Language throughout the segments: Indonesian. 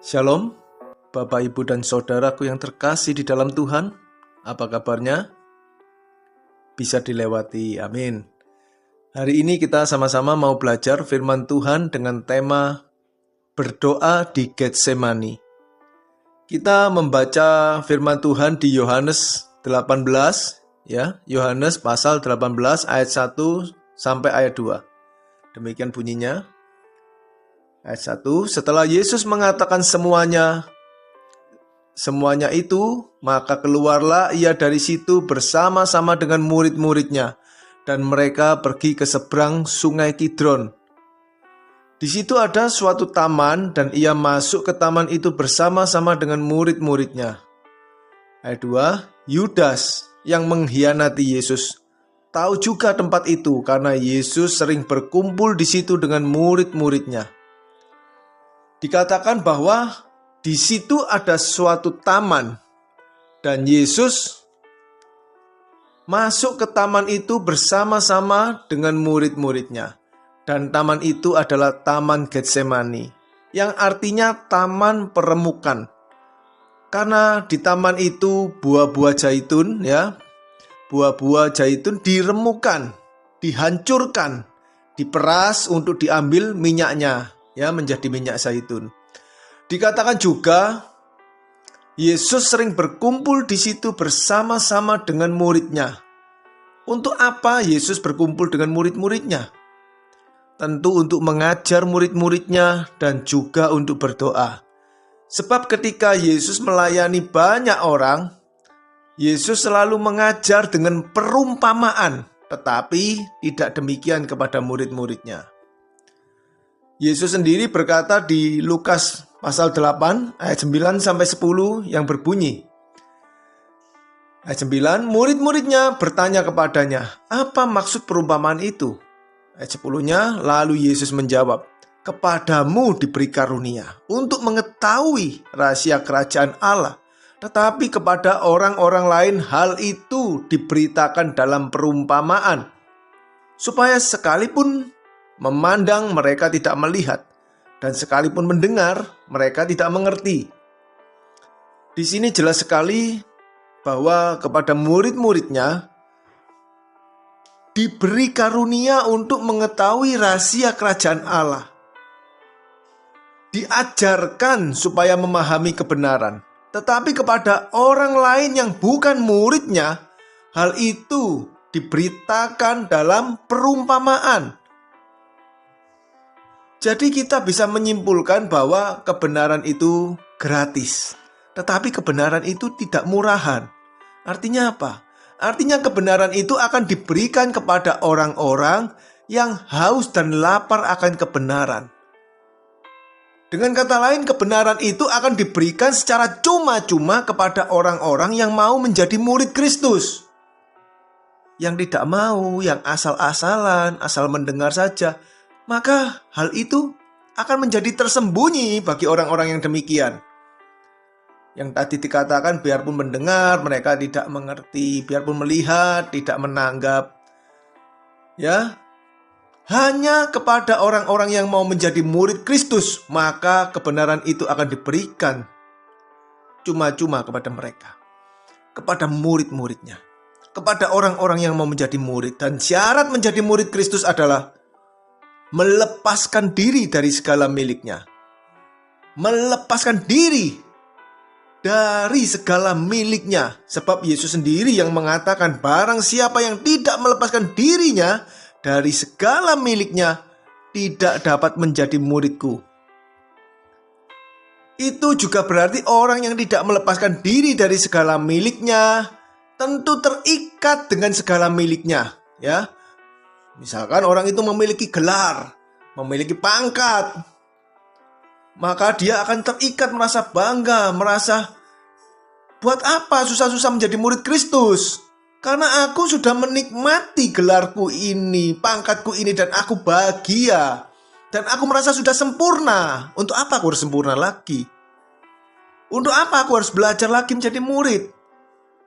Shalom, Bapak, Ibu, dan Saudaraku yang terkasih di dalam Tuhan. Apa kabarnya? Bisa dilewati, amin. Hari ini kita sama-sama mau belajar firman Tuhan dengan tema berdoa di Getsemani. Kita membaca firman Tuhan di Yohanes 18, ya, Yohanes pasal 18 ayat 1 sampai ayat 2. Demikian bunyinya. Ayat 1, setelah Yesus mengatakan semuanya itu, maka keluarlah ia dari situ bersama-sama dengan murid-muridnya, dan mereka pergi ke seberang sungai Kidron. Di situ ada suatu taman, dan ia masuk ke taman itu bersama-sama dengan murid-muridnya. Ayat 2, Yudas yang mengkhianati Yesus tahu juga tempat itu, karena Yesus sering berkumpul di situ dengan murid-muridnya. Dikatakan bahwa di situ ada suatu taman dan Yesus masuk ke taman itu bersama-sama dengan murid-muridnya. Dan taman itu adalah Taman Getsemani, yang artinya taman peremukan. Karena di taman itu buah-buah zaitun, ya, buah-buah zaitun diremukan, dihancurkan, diperas untuk diambil minyaknya, ya, menjadi minyak zaitun. Dikatakan juga Yesus sering berkumpul di situ bersama-sama dengan muridnya. Untuk apa Yesus berkumpul dengan murid-muridnya? Tentu untuk mengajar murid-muridnya dan juga untuk berdoa. Sebab ketika Yesus melayani banyak orang, Yesus selalu mengajar dengan perumpamaan, tetapi tidak demikian kepada murid-muridnya. Yesus sendiri berkata di Lukas pasal 8 ayat 9 sampai 10 yang berbunyi. Ayat 9, murid-muridnya bertanya kepadanya, apa maksud perumpamaan itu? Ayat 10-nya, lalu Yesus menjawab, kepadamu diberi karunia untuk mengetahui rahasia kerajaan Allah, tetapi kepada orang-orang lain hal itu diberitakan dalam perumpamaan, supaya sekalipun memandang mereka tidak melihat, dan sekalipun mendengar mereka tidak mengerti. Di sini jelas sekali bahwa kepada murid-muridnya diberi karunia untuk mengetahui rahasia kerajaan Allah. Diajarkan supaya memahami kebenaran. Tetapi kepada orang lain yang bukan muridnya, hal itu diberitakan dalam perumpamaan. Jadi kita bisa menyimpulkan bahwa kebenaran itu gratis, tetapi kebenaran itu tidak murahan. Artinya apa? Artinya kebenaran itu akan diberikan kepada orang-orang yang haus dan lapar akan kebenaran. Dengan kata lain, kebenaran itu akan diberikan secara cuma-cuma kepada orang-orang yang mau menjadi murid Kristus. Yang tidak mau, yang asal-asalan, asal mendengar saja, maka hal itu akan menjadi tersembunyi bagi orang-orang yang demikian. Yang tadi dikatakan biarpun mendengar mereka tidak mengerti, biarpun melihat tidak menanggap. Ya, hanya kepada orang-orang yang mau menjadi murid Kristus, maka kebenaran itu akan diberikan cuma-cuma kepada mereka, kepada murid-muridnya, kepada orang-orang yang mau menjadi murid. Dan syarat menjadi murid Kristus adalah melepaskan diri dari segala miliknya. Melepaskan diri dari segala miliknya. Sebab Yesus sendiri yang mengatakan barang siapa yang tidak melepaskan dirinya dari segala miliknya tidak dapat menjadi muridku. Itu juga berarti orang yang tidak melepaskan diri dari segala miliknya tentu terikat dengan segala miliknya, ya. Misalkan orang itu memiliki gelar, memiliki pangkat, maka dia akan terikat, merasa bangga, merasa buat apa susah-susah menjadi murid Kristus? Karena aku sudah menikmati gelarku ini, pangkatku ini, dan aku bahagia. Dan aku merasa sudah sempurna. Untuk apa aku harus sempurna lagi? Untuk apa aku harus belajar lagi menjadi murid?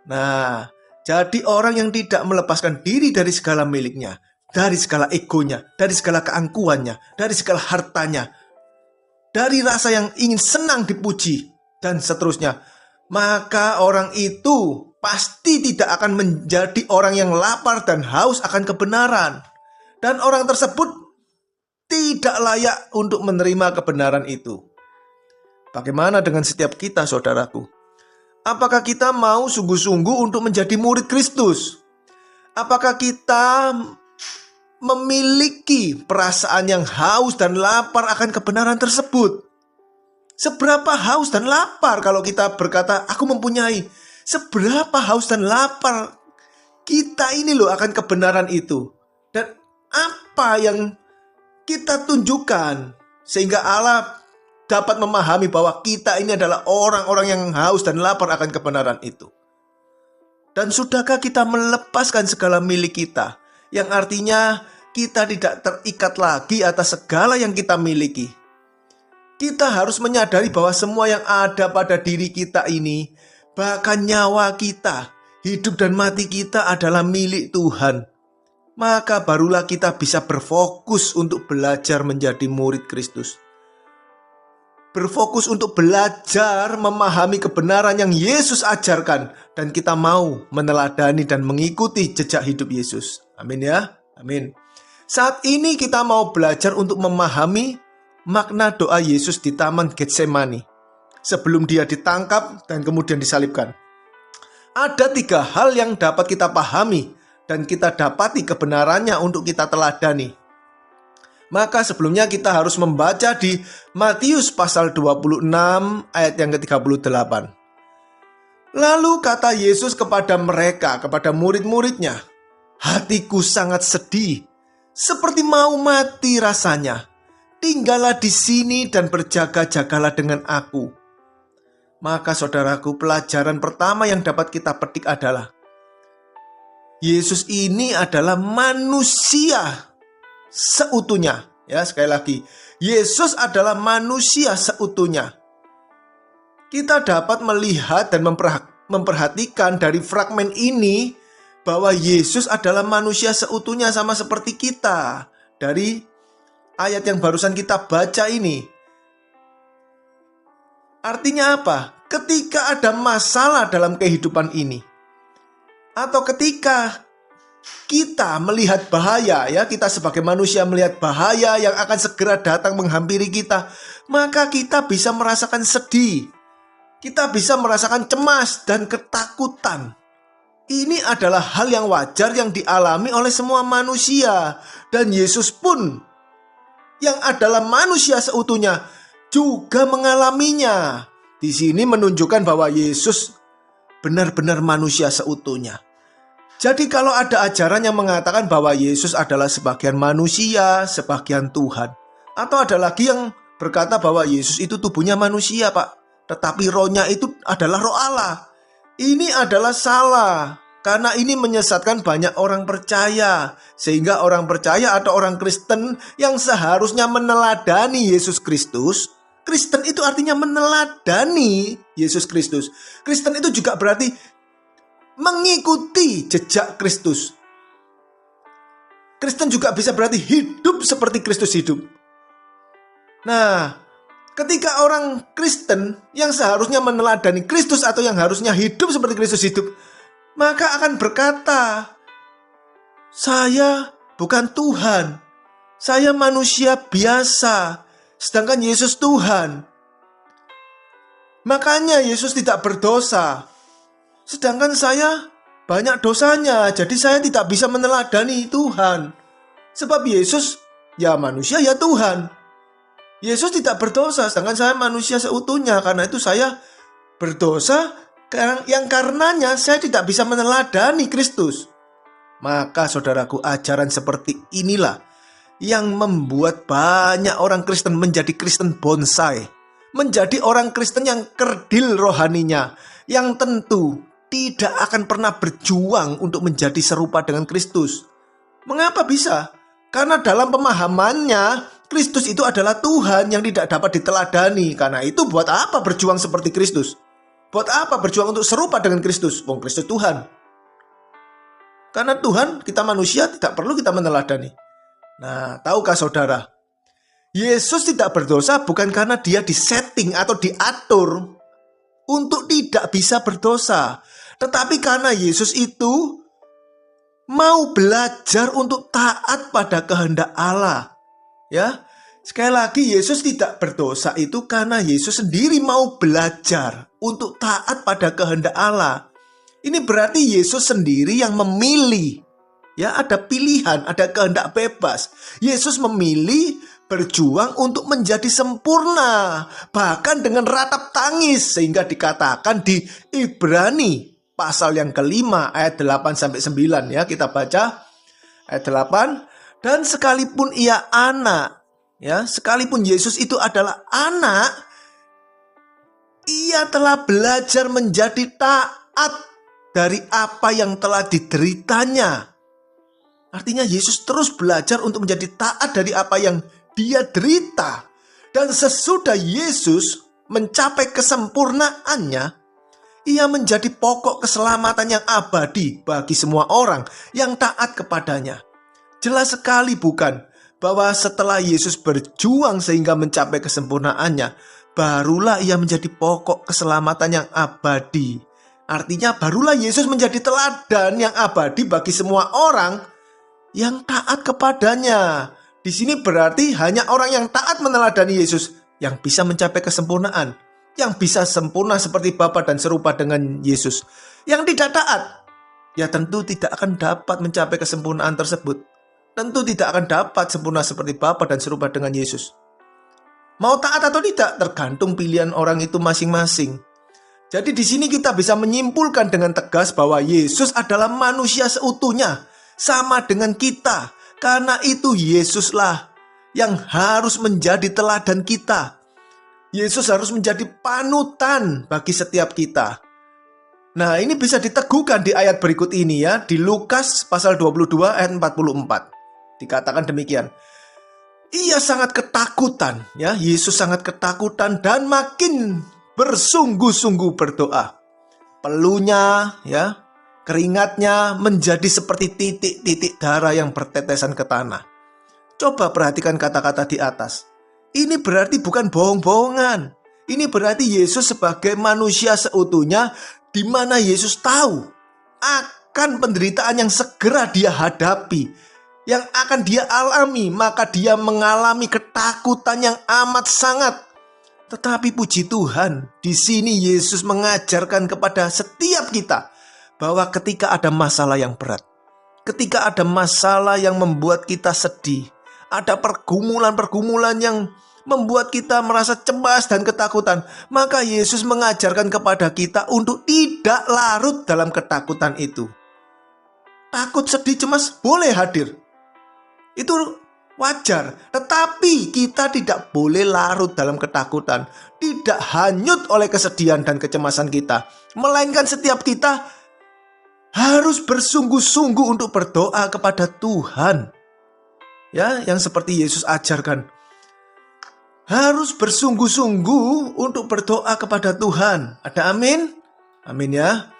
Nah, jadi orang yang tidak melepaskan diri dari segala miliknya, dari segala egonya, dari segala keangkuhannya, dari segala hartanya, dari rasa yang ingin senang dipuji, dan seterusnya, maka orang itu pasti tidak akan menjadi orang yang lapar dan haus akan kebenaran. Dan orang tersebut tidak layak untuk menerima kebenaran itu. Bagaimana dengan setiap kita, saudaraku? Apakah kita mau sungguh-sungguh untuk menjadi murid Kristus? Apakah kita memiliki perasaan yang haus dan lapar akan kebenaran tersebut? Seberapa haus dan lapar kalau kita berkata, aku mempunyai. Seberapa haus dan lapar kita ini loh akan kebenaran itu. Dan apa yang kita tunjukkan sehingga Allah dapat memahami bahwa kita ini adalah orang-orang yang haus dan lapar akan kebenaran itu. Dan sudahkah kita melepaskan segala milik kita, yang artinya kita tidak terikat lagi atas segala yang kita miliki. Kita harus menyadari bahwa semua yang ada pada diri kita ini, bahkan nyawa kita, hidup dan mati kita adalah milik Tuhan. Maka barulah kita bisa berfokus untuk belajar menjadi murid Kristus. Berfokus untuk belajar memahami kebenaran yang Yesus ajarkan, dan kita mau meneladani dan mengikuti jejak hidup Yesus. Amin ya, amin. Saat ini kita mau belajar untuk memahami makna doa Yesus di Taman Getsemani sebelum dia ditangkap dan kemudian disalibkan. Ada 3 hal yang dapat kita pahami dan kita dapati kebenarannya untuk kita teladani. Maka sebelumnya kita harus membaca di Matius pasal 26 ayat yang ke-38. Lalu kata Yesus kepada mereka, kepada murid-muridnya, hatiku sangat sedih, seperti mau mati rasanya. Tinggallah di sini dan berjaga-jagalah dengan aku. Maka saudaraku, pelajaran pertama yang dapat kita petik adalah Yesus ini adalah manusia seutuhnya. Ya, sekali lagi, Yesus adalah manusia seutuhnya. Kita dapat melihat dan memperhatikan dari fragmen ini bahwa Yesus adalah manusia seutuhnya sama seperti kita. Dari ayat yang barusan kita baca ini. Artinya apa? Ketika ada masalah dalam kehidupan ini, atau ketika kita melihat bahaya, ya, kita sebagai manusia melihat bahaya yang akan segera datang menghampiri kita, maka kita bisa merasakan sedih. Kita bisa merasakan cemas dan ketakutan. Ini adalah hal yang wajar yang dialami oleh semua manusia. Dan Yesus pun yang adalah manusia seutuhnya juga mengalaminya. Di sini menunjukkan bahwa Yesus benar-benar manusia seutuhnya. Jadi kalau ada ajaran yang mengatakan bahwa Yesus adalah sebagian manusia, sebagian Tuhan, atau ada lagi yang berkata bahwa Yesus itu tubuhnya manusia, Pak, tetapi rohnya itu adalah roh Allah. Ini adalah salah, karena ini menyesatkan banyak orang percaya, sehingga orang percaya atau orang Kristen yang seharusnya meneladani Yesus Kristus. Kristen itu artinya meneladani Yesus Kristus. Kristen itu juga berarti mengikuti jejak Kristus. Kristen juga bisa berarti hidup seperti Kristus hidup. Nah, ketika orang Kristen yang seharusnya meneladani Kristus atau yang harusnya hidup seperti Kristus hidup, maka akan berkata, saya bukan Tuhan, saya manusia biasa, sedangkan Yesus Tuhan. Makanya Yesus tidak berdosa, sedangkan saya banyak dosanya, jadi saya tidak bisa meneladani Tuhan. Sebab Yesus ya manusia ya Tuhan. Yesus tidak berdosa, sedangkan saya manusia seutuhnya. Karena itu saya berdosa yang karenanya saya tidak bisa meneladani Kristus. Maka saudaraku, ajaran seperti inilah yang membuat banyak orang Kristen menjadi Kristen bonsai, menjadi orang Kristen yang kerdil rohaninya, yang tentu tidak akan pernah berjuang untuk menjadi serupa dengan Kristus. Mengapa bisa? Karena dalam pemahamannya, Kristus itu adalah Tuhan yang tidak dapat diteladani. Karena itu buat apa berjuang seperti Kristus? Buat apa berjuang untuk serupa dengan Kristus? Wong Kristus Tuhan. Karena Tuhan, kita manusia tidak perlu kita meneladani. Nah, tahukah saudara? Yesus tidak berdosa bukan karena dia disetting atau diatur untuk tidak bisa berdosa, tetapi karena Yesus itu mau belajar untuk taat pada kehendak Allah. Ya, sekali lagi Yesus tidak berdosa itu karena Yesus sendiri mau belajar untuk taat pada kehendak Allah. Ini berarti Yesus sendiri yang memilih. Ya, ada pilihan, ada kehendak bebas. Yesus memilih berjuang untuk menjadi sempurna, bahkan dengan ratap tangis, sehingga dikatakan di Ibrani pasal yang kelima ayat 8-9 ya, kita baca ayat 8. Dan sekalipun ia anak, ya, sekalipun Yesus itu adalah anak, ia telah belajar menjadi taat dari apa yang telah dideritanya. Artinya Yesus terus belajar untuk menjadi taat dari apa yang dia derita. Dan sesudah Yesus mencapai kesempurnaannya, ia menjadi pokok keselamatan yang abadi bagi semua orang yang taat kepadanya. Jelas sekali bukan bahwa setelah Yesus berjuang sehingga mencapai kesempurnaannya, barulah ia menjadi pokok keselamatan yang abadi. Artinya barulah Yesus menjadi teladan yang abadi bagi semua orang yang taat kepadanya. Di sini berarti hanya orang yang taat meneladani Yesus yang bisa mencapai kesempurnaan, yang bisa sempurna seperti Bapa dan serupa dengan Yesus. Yang tidak taat, ya tentu tidak akan dapat mencapai kesempurnaan tersebut. Tentu tidak akan dapat sempurna seperti Bapa dan serupa dengan Yesus. Mau taat atau tidak tergantung pilihan orang itu masing-masing. Jadi di sini kita bisa menyimpulkan dengan tegas bahwa Yesus adalah manusia seutuhnya, sama dengan kita. Karena itu Yesuslah yang harus menjadi teladan kita. Yesus harus menjadi panutan bagi setiap kita. Nah, ini bisa diteguhkan di ayat berikut ini ya, di Lukas pasal 22 ayat 44. Dikatakan demikian. Ia sangat ketakutan, ya, Yesus sangat ketakutan dan makin bersungguh-sungguh berdoa. Peluhnya, ya, keringatnya menjadi seperti titik-titik darah yang bertetesan ke tanah. Coba perhatikan kata-kata di atas. Ini berarti bukan bohong-bohongan. Ini berarti Yesus sebagai manusia seutuhnya, di mana Yesus tahu akan penderitaan yang segera dia hadapi, yang akan dia alami, maka dia mengalami ketakutan yang amat sangat. Tetapi puji Tuhan, di sini Yesus mengajarkan kepada setiap kita bahwa ketika ada masalah yang berat, ketika ada masalah yang membuat kita sedih, ada pergumulan-pergumulan yang membuat kita merasa cemas dan ketakutan, maka Yesus mengajarkan kepada kita untuk tidak larut dalam ketakutan itu. Takut, sedih, cemas boleh hadir, itu wajar, tetapi kita tidak boleh larut dalam ketakutan, tidak hanyut oleh kesedihan dan kecemasan kita, melainkan setiap kita harus bersungguh-sungguh untuk berdoa kepada Tuhan. Ya, yang seperti Yesus ajarkan. Harus bersungguh-sungguh untuk berdoa kepada Tuhan. Ada amin? Amin ya.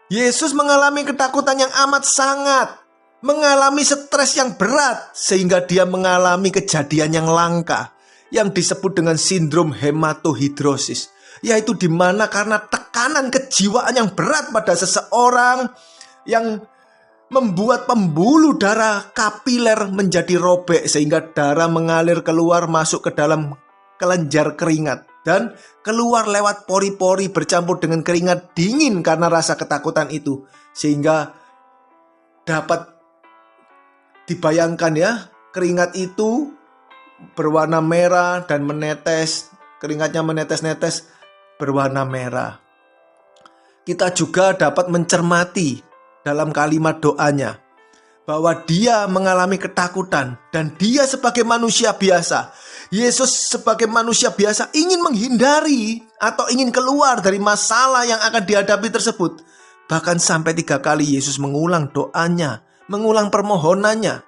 Yesus mengalami ketakutan yang amat sangat, mengalami stres yang berat, sehingga dia mengalami kejadian yang langka yang disebut dengan sindrom hematohidrosis, yaitu di mana karena tekanan kejiwaan yang berat pada seseorang yang membuat pembuluh darah kapiler menjadi robek, sehingga darah mengalir keluar masuk ke dalam kelenjar keringat dan keluar lewat pori-pori bercampur dengan keringat dingin karena rasa ketakutan itu, sehingga dapat dibayangkan ya, keringat itu berwarna merah dan menetes, keringatnya menetes-netes berwarna merah. Kita juga dapat mencermati dalam kalimat doanya bahwa dia mengalami ketakutan dan dia sebagai manusia biasa, Yesus sebagai manusia biasa ingin menghindari atau ingin keluar dari masalah yang akan dihadapi tersebut. Bahkan sampai 3 kali Yesus mengulang doanya, mengulang permohonannya.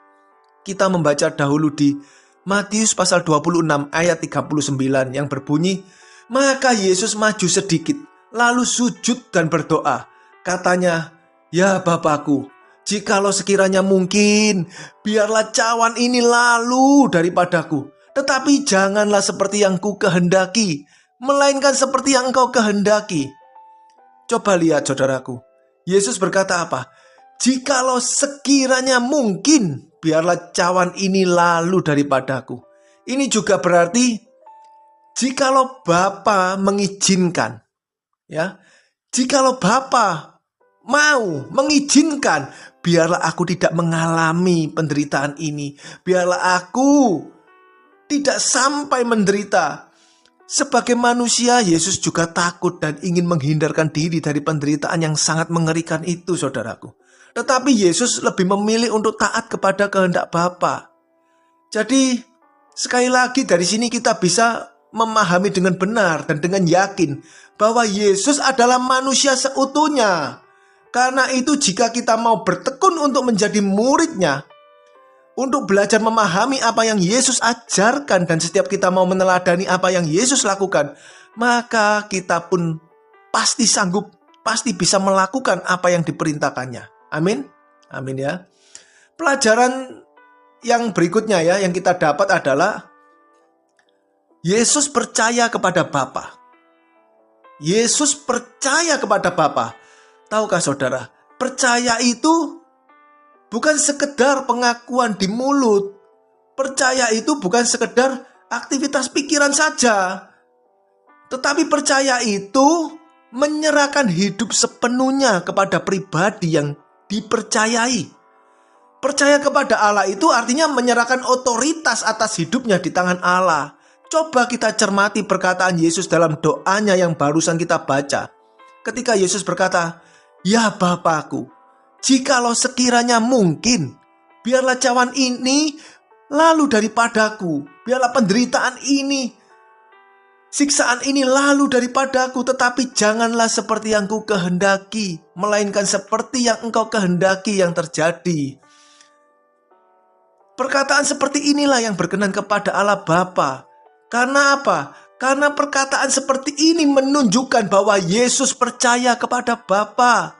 Kita membaca dahulu di Matius pasal 26 ayat 39 yang berbunyi, maka Yesus maju sedikit, lalu sujud dan berdoa. Katanya, ya Bapakku, jikalau sekiranya mungkin, biarlah cawan ini lalu daripadaku. Tetapi janganlah seperti yang ku kehendaki, melainkan seperti yang engkau kehendaki. Coba lihat saudaraku, Yesus berkata apa? Jikalau sekiranya mungkin, biarlah cawan ini lalu daripadaku. Ini juga berarti jikalau Bapa mengizinkan, ya. Jikalau Bapa mau mengizinkan, biarlah aku tidak mengalami penderitaan ini. Biarlah aku tidak sampai menderita. Sebagai manusia, Yesus juga takut dan ingin menghindarkan diri dari penderitaan yang sangat mengerikan itu, saudaraku. Tetapi Yesus lebih memilih untuk taat kepada kehendak Bapa. Jadi, sekali lagi dari sini kita bisa memahami dengan benar dan dengan yakin bahwa Yesus adalah manusia seutuhnya. Karena itu jika kita mau bertekun untuk menjadi murid-Nya, untuk belajar memahami apa yang Yesus ajarkan, dan setiap kita mau meneladani apa yang Yesus lakukan, maka kita pun pasti sanggup, pasti bisa melakukan apa yang diperintahkannya. Amin. Amin ya. Pelajaran yang berikutnya ya, yang kita dapat adalah Yesus percaya kepada Bapa. Yesus percaya kepada Bapa. Tahukah saudara, percaya itu bukan sekedar pengakuan di mulut. Percaya itu bukan sekedar aktivitas pikiran saja. Tetapi percaya itu menyerahkan hidup sepenuhnya kepada pribadi yang dipercayai. Percaya kepada Allah itu artinya menyerahkan otoritas atas hidupnya di tangan Allah. Coba kita cermati perkataan Yesus dalam doanya yang barusan kita baca. Ketika Yesus berkata, "Ya Bapakku, jikalau sekiranya mungkin, biarlah cawan ini lalu daripadaku. Biarlah penderitaan ini, siksaan ini lalu daripadaku. Tetapi janganlah seperti yang ku kehendaki, melainkan seperti yang engkau kehendaki yang terjadi." Perkataan seperti inilah yang berkenan kepada Allah Bapa. Karena apa? Karena perkataan seperti ini menunjukkan bahwa Yesus percaya kepada Bapa.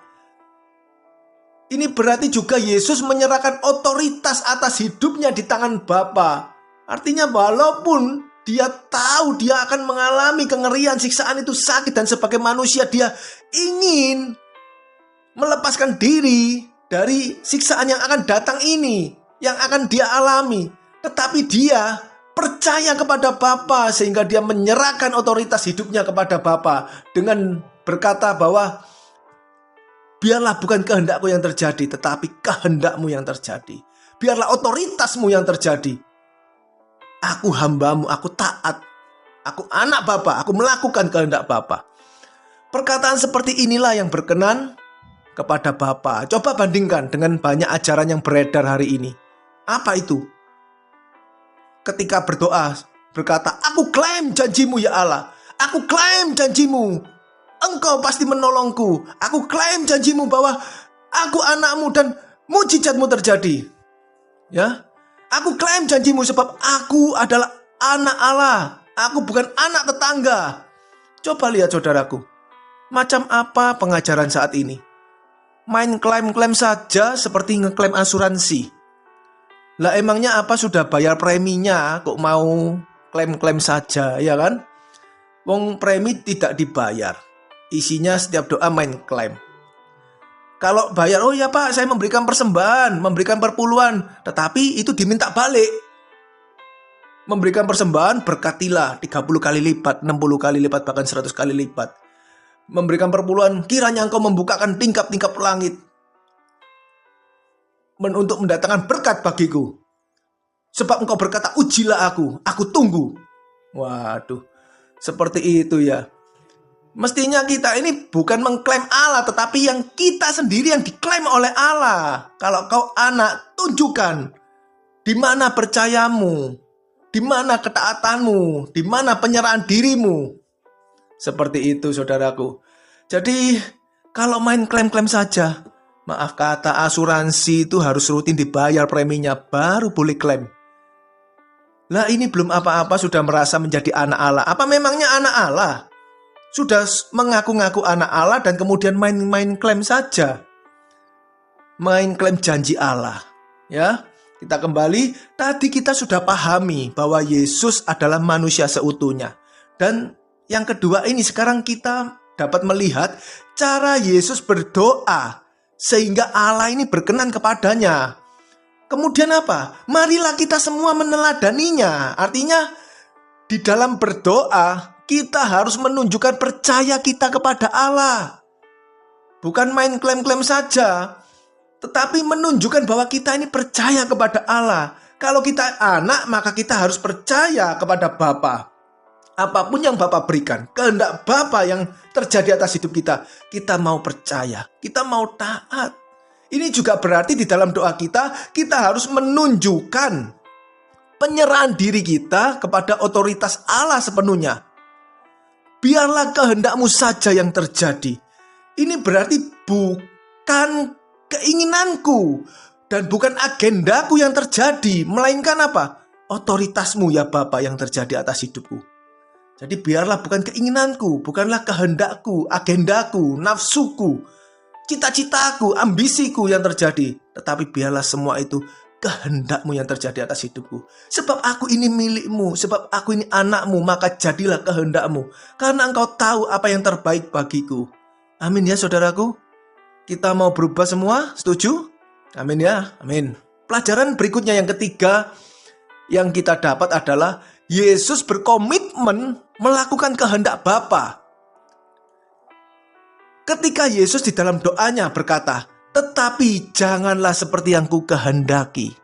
Ini berarti juga Yesus menyerahkan otoritas atas hidupnya di tangan Bapa. Artinya walaupun dia tahu dia akan mengalami kengerian, siksaan itu sakit, dan sebagai manusia dia ingin melepaskan diri dari siksaan yang akan datang ini, yang akan dia alami. Tetapi dia percaya kepada Bapa sehingga dia menyerahkan otoritas hidupnya kepada Bapa dengan berkata bahwa biarlah bukan kehendakku yang terjadi, tetapi kehendakmu yang terjadi. Biarlah otoritasmu yang terjadi. Aku hambamu, aku taat. Aku anak Bapa, aku melakukan kehendak Bapa. Perkataan seperti inilah yang berkenan kepada Bapa. Coba bandingkan dengan banyak ajaran yang beredar hari ini. Apa itu? Ketika berdoa, berkata, "Aku klaim janjimu ya Allah. Aku klaim janjimu. Engkau pasti menolongku. Aku klaim janjimu bahwa aku anakmu dan mujizatmu terjadi." Ya, aku klaim janjimu sebab aku adalah anak Allah. Aku bukan anak tetangga. Coba lihat saudaraku, macam apa pengajaran saat ini? Main klaim-klaim saja seperti ngeklaim asuransi. Lah emangnya apa sudah bayar preminya kok mau klaim-klaim saja, ya kan? Wong premi tidak dibayar. Isinya setiap doa main klaim. Kalau bayar, oh ya Pak, saya memberikan persembahan, memberikan perpuluhan, tetapi itu diminta balik. Memberikan persembahan berkatilah 30 kali lipat, 60 kali lipat, bahkan 100 kali lipat. Memberikan perpuluhan, kiranya engkau membukakan tingkap-tingkap langit untuk mendatangkan berkat bagiku. Sebab engkau berkata, ujilah aku tunggu. Waduh, seperti itu ya. Mestinya kita ini bukan mengklaim Allah, tetapi yang kita sendiri yang diklaim oleh Allah. Kalau kau anak, tunjukkan di mana percayamu, di mana ketaatanmu, di mana penyerahan dirimu. Seperti itu saudaraku. Jadi kalau main klaim-klaim saja, maaf kata, asuransi itu harus rutin dibayar preminya baru boleh klaim. Lah ini belum apa-apa sudah merasa menjadi anak Allah. Apa memangnya anak Allah? Sudah mengaku-ngaku anak Allah dan kemudian main-main klaim saja. Main klaim janji Allah. Ya, Kita kembali, tadi kita sudah pahami bahwa Yesus adalah manusia seutuhnya. Dan yang kedua ini sekarang kita dapat melihat cara Yesus berdoa sehingga Allah ini berkenan kepadanya. Kemudian apa? Marilah kita semua meneladaninya. Artinya di dalam berdoa kita harus menunjukkan percaya kita kepada Allah. Bukan main klaim-klaim saja, tetapi menunjukkan bahwa kita ini percaya kepada Allah. Kalau kita anak, maka kita harus percaya kepada Bapa. Apapun yang Bapa berikan, kehendak Bapa yang terjadi atas hidup kita, kita mau percaya, kita mau taat. Ini juga berarti di dalam doa kita harus menunjukkan penyerahan diri kita kepada otoritas Allah sepenuhnya. Biarlah kehendak-Mu saja yang terjadi. Ini berarti bukan keinginanku dan bukan agendaku yang terjadi, melainkan apa? Otoritas-Mu ya Bapa yang terjadi atas hidupku. Jadi biarlah bukan keinginanku, bukanlah kehendakku, agendaku, nafsuku, cita-citaku, ambisiku yang terjadi, tetapi biarlah semua itu kehendak-Mu yang terjadi atas hidupku. Sebab aku ini milik-Mu, sebab aku ini anak-Mu, maka jadilah kehendak-Mu, karena Engkau tahu apa yang terbaik bagiku. Amin ya saudaraku. Kita mau berubah semua, setuju? Amin ya, amin. Pelajaran berikutnya yang ketiga yang kita dapat adalah Yesus berkomitmen melakukan kehendak Bapa. Ketika Yesus di dalam doanya berkata, tetapi janganlah seperti yang ku kehendaki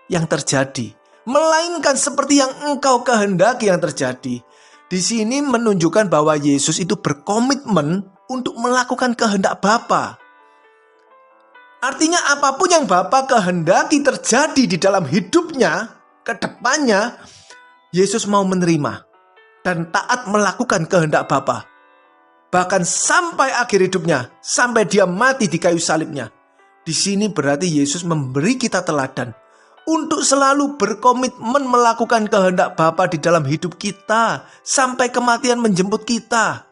yang terjadi, melainkan seperti yang engkau kehendaki yang terjadi. Di sini menunjukkan bahwa Yesus itu berkomitmen untuk melakukan kehendak Bapa. Artinya apapun yang Bapa kehendaki terjadi di dalam hidupnya, ke depannya, Yesus mau menerima dan taat melakukan kehendak Bapa. Bahkan sampai akhir hidupnya, sampai dia mati di kayu salibnya. Di sini berarti Yesus memberi kita teladan untuk selalu berkomitmen melakukan kehendak Bapa di dalam hidup kita sampai kematian menjemput kita.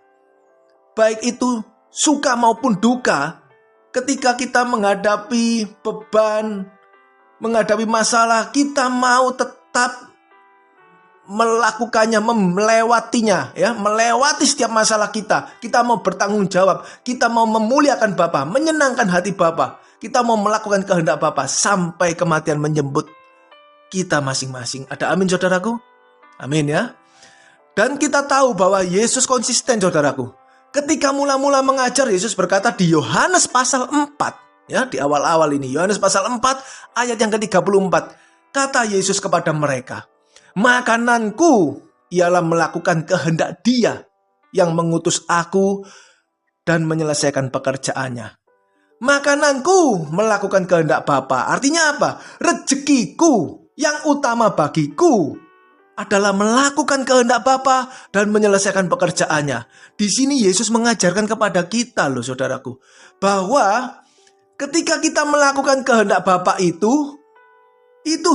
Baik itu suka maupun duka. Ketika kita menghadapi beban, menghadapi masalah, kita mau tetap melakukannya, melewatinya, ya, melewati setiap masalah kita. Kita mau bertanggung jawab, kita mau memuliakan Bapa, menyenangkan hati Bapa. Kita mau melakukan kehendak Bapa sampai kematian menjemput kita masing-masing. Ada amin saudaraku? Amin ya. Dan kita tahu bahwa Yesus konsisten saudaraku. Ketika mula-mula mengajar, Yesus berkata di Yohanes pasal 4, ya, di awal-awal ini, Yohanes pasal 4 ayat yang ke-34, kata Yesus kepada mereka, makananku ialah melakukan kehendak Dia yang mengutus aku dan menyelesaikan pekerjaannya. Makananku melakukan kehendak Bapa. Artinya apa? Rezekiku yang utama bagiku adalah melakukan kehendak Bapa dan menyelesaikan pekerjaannya. Di sini Yesus mengajarkan kepada kita loh saudaraku, bahwa ketika kita melakukan kehendak Bapa itu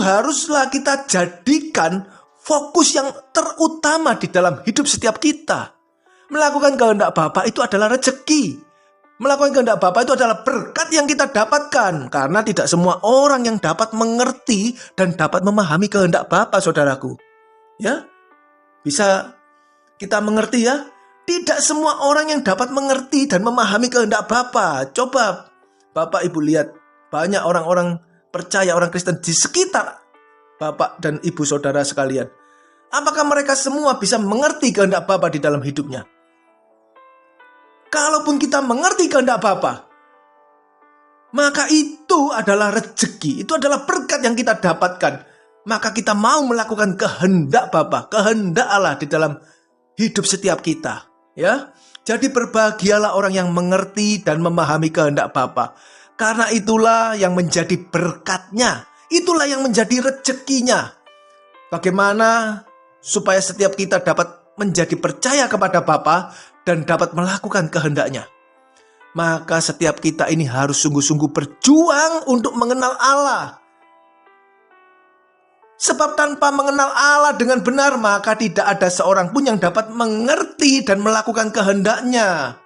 haruslah kita jadikan fokus yang terutama di dalam hidup setiap kita. Melakukan kehendak Bapa itu adalah rezeki. Melakukan kehendak Bapa itu adalah berkat yang kita dapatkan. Karena tidak semua orang yang dapat mengerti dan dapat memahami kehendak Bapa saudaraku. Ya, bisa kita mengerti ya. Tidak semua orang yang dapat mengerti dan memahami kehendak Bapa. Coba Bapak Ibu lihat, banyak orang-orang percaya, orang Kristen di sekitar Bapak dan Ibu saudara sekalian. Apakah mereka semua bisa mengerti kehendak Bapa di dalam hidupnya? Kalaupun kita mengerti kehendak Bapa, maka itu adalah rezeki, itu adalah berkat yang kita dapatkan. Maka kita mau melakukan kehendak Bapa, kehendak Allah di dalam hidup setiap kita, ya. Jadi berbahagialah orang yang mengerti dan memahami kehendak Bapa, karena itulah yang menjadi berkatnya, itulah yang menjadi rezekinya. Bagaimana supaya setiap kita dapat menjadi percaya kepada Bapa dan dapat melakukan kehendaknya? Maka setiap kita ini harus sungguh-sungguh berjuang untuk mengenal Allah. Sebab tanpa mengenal Allah dengan benar, maka tidak ada seorang pun yang dapat mengerti dan melakukan kehendaknya.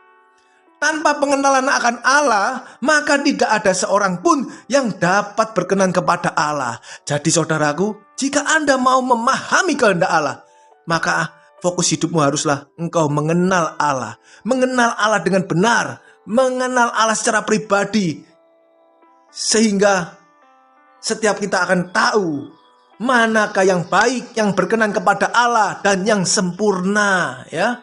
Tanpa pengenalan akan Allah, maka tidak ada seorang pun yang dapat berkenan kepada Allah. Jadi saudaraku, jika Anda mau memahami kehendak Allah, maka fokus hidupmu haruslah engkau mengenal Allah. Mengenal Allah dengan benar, mengenal Allah secara pribadi. Sehingga setiap kita akan tahu manakah yang baik, yang berkenan kepada Allah, dan yang sempurna, ya.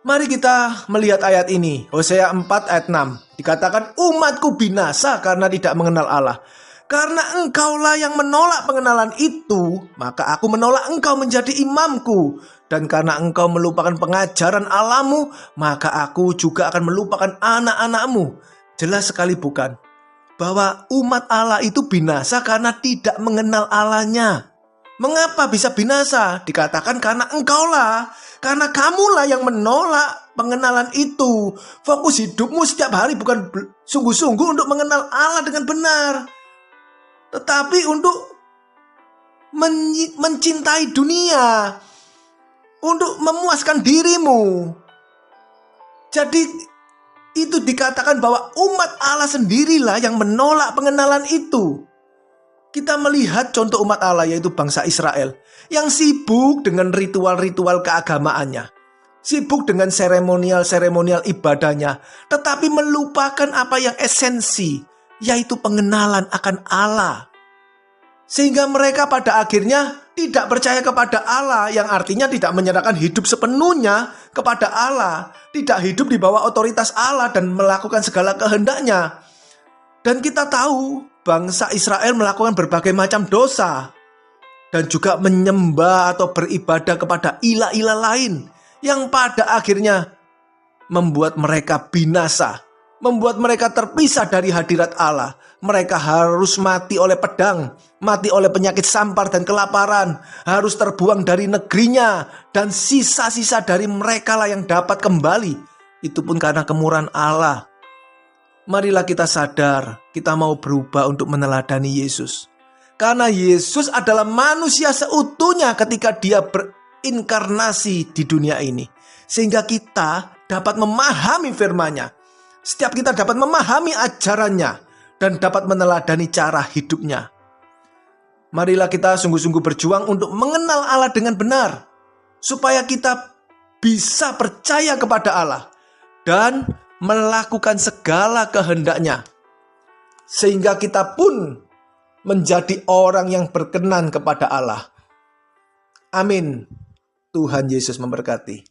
Mari kita melihat ayat ini. Hosea 4 ayat 6. Dikatakan, umatku binasa karena tidak mengenal Allah. Karena engkaulah yang menolak pengenalan itu, maka aku menolak engkau menjadi imamku. Dan karena engkau melupakan pengajaran Allahmu, maka aku juga akan melupakan anak-anakmu. Jelas sekali bukan? Bahwa umat Allah itu binasa karena tidak mengenal Allahnya. Mengapa bisa binasa? Dikatakan karena engkaulah. Karena kamulah yang menolak pengenalan itu. Fokus hidupmu setiap hari bukan sungguh-sungguh untuk mengenal Allah dengan benar, tetapi untuk mencintai dunia, untuk memuaskan dirimu. Jadi itu dikatakan bahwa umat Allah sendirilah yang menolak pengenalan itu. Kita melihat contoh umat Allah, yaitu bangsa Israel, yang sibuk dengan ritual-ritual keagamaannya, sibuk dengan seremonial-seremonial ibadahnya, tetapi melupakan apa yang esensi, yaitu pengenalan akan Allah. Sehingga mereka pada akhirnya tidak percaya kepada Allah, yang artinya tidak menyerahkan hidup sepenuhnya kepada Allah, tidak hidup di bawah otoritas Allah dan melakukan segala kehendaknya. Dan kita tahu bangsa Israel melakukan berbagai macam dosa dan juga menyembah atau beribadah kepada ilah-ilah lain yang pada akhirnya membuat mereka binasa, membuat mereka terpisah dari hadirat Allah. Mereka harus mati oleh pedang, mati oleh penyakit sampar dan kelaparan, harus terbuang dari negerinya, dan sisa-sisa dari mereka lah yang dapat kembali. Itu pun karena kemurahan Allah. Marilah kita sadar, kita mau berubah untuk meneladani Yesus. Karena Yesus adalah manusia seutuhnya ketika dia berinkarnasi di dunia ini. Sehingga kita dapat memahami firman-Nya. Setiap kita dapat memahami ajarannya dan dapat meneladani cara hidupnya. Marilah kita sungguh-sungguh berjuang untuk mengenal Allah dengan benar, supaya kita bisa percaya kepada Allah dan melakukan segala kehendak-Nya, sehingga kita pun menjadi orang yang berkenan kepada Allah. Amin. Tuhan Yesus memberkati.